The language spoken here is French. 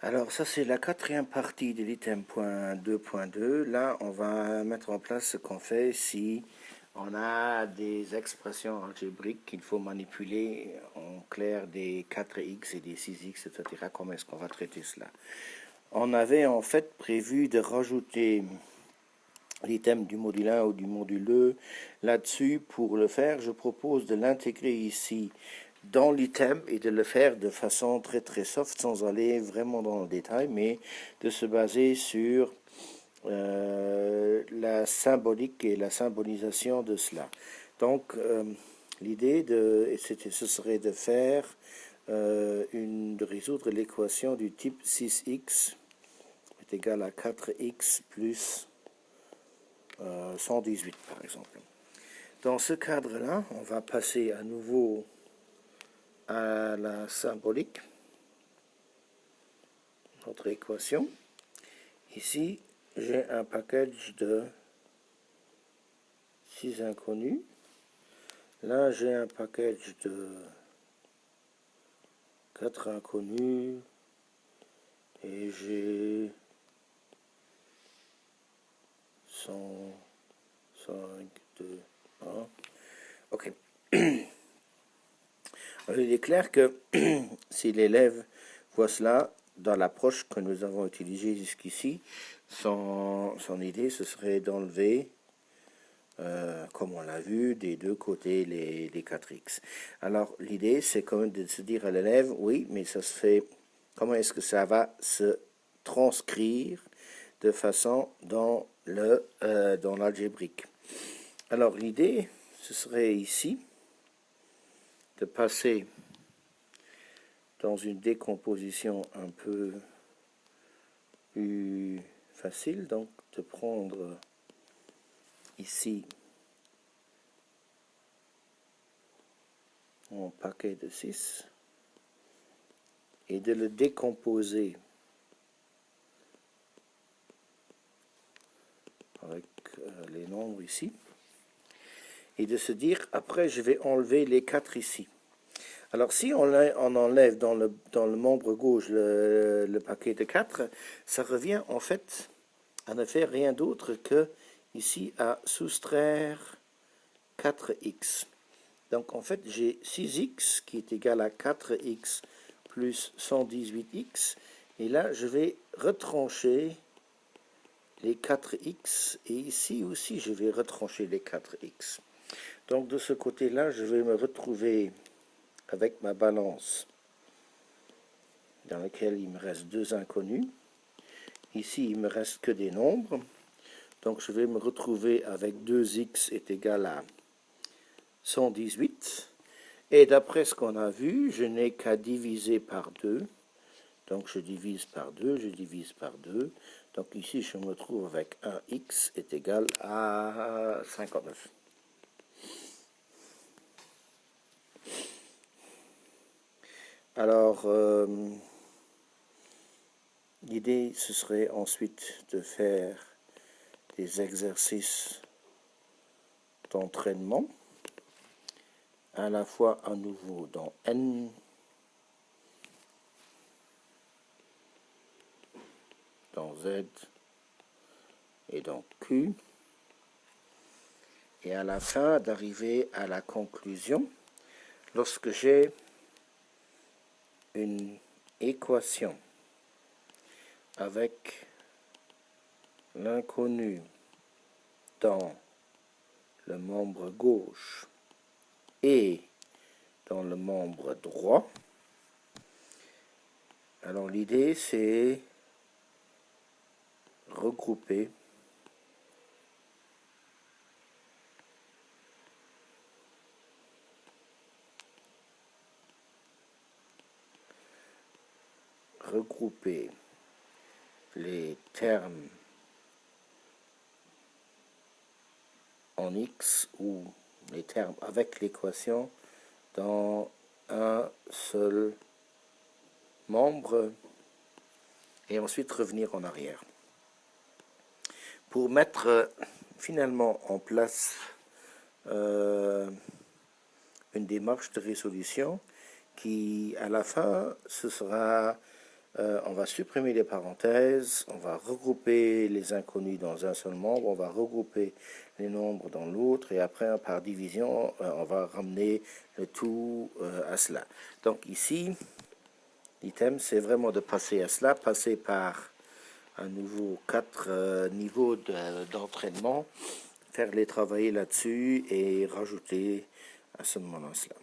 Alors ça c'est la quatrième partie de l'item point 2.2. Là on va mettre en place ce qu'on fait si on a des expressions algébriques qu'il faut manipuler en clair des 4x et des 6x, etc. Comment est-ce qu'on va traiter cela? On avait en fait prévu de rajouter l'item du module 1 ou du module 2 là-dessus. Pour le faire, je propose de l'intégrer ici dans l'item et de le faire de façon très très soft sans aller vraiment dans le détail, mais de se baser sur la symbolique et la symbolisation de cela. Donc l'idée ce serait de faire de résoudre l'équation du type 6x est égal à 4x plus 118 par exemple. Dans ce cadre-là, on va passer à nouveau à la symbolique, notre équation. Ici, j'ai un package de 6 inconnus. Là, j'ai un package de 4 inconnus. Et j'ai 105, 2, 1. Ok. Alors, il est clair que si l'élève voit cela dans l'approche que nous avons utilisée jusqu'ici, son idée ce serait d'enlever, comme on l'a vu, des deux côtés les 4x. Alors l'idée c'est quand même de se dire à l'élève, oui, mais ça se fait, comment est-ce que ça va se transcrire de façon dans l'algébrique. Alors l'idée ce serait ici de passer dans une décomposition un peu plus facile, donc de prendre ici mon paquet de 6 et de le décomposer avec les nombres ici et de se dire après je vais enlever les 4 ici. Alors si on enlève dans le membre gauche le paquet de 4, ça revient en fait à ne faire rien d'autre que ici à soustraire 4x. Donc en fait j'ai 6x qui est égal à 4x plus 118x et là je vais retrancher les 4x et ici aussi je vais retrancher les 4x. Donc de ce côté là je vais me retrouver avec ma balance dans laquelle il me reste deux inconnus. Ici il me reste que des nombres, donc je vais me retrouver avec 2x est égal à 118 et d'après ce qu'on a vu je n'ai qu'à diviser par 2, donc je divise par 2, je divise par 2, donc ici je me retrouve avec 1x est égal à 59. Alors l'idée ce serait ensuite de faire des exercices d'entraînement à la fois à nouveau dans N, dans Z et dans Q, et à la fin d'arriver à la conclusion lorsque j'ai une équation avec l'inconnu dans le membre gauche et dans le membre droit. Alors l'idée c'est regrouper les termes en x ou les termes avec l'équation dans un seul membre et ensuite revenir en arrière pour mettre finalement en place une démarche de résolution qui à la fin ce sera On va supprimer les parenthèses, on va regrouper les inconnus dans un seul membre, on va regrouper les nombres dans l'autre, et après, par division, on va ramener le tout à cela. Donc ici, l'item, c'est vraiment de passer à cela, passer par un nouveau 4 niveaux d'entraînement, faire les travailler là-dessus et rajouter à ce moment-là cela.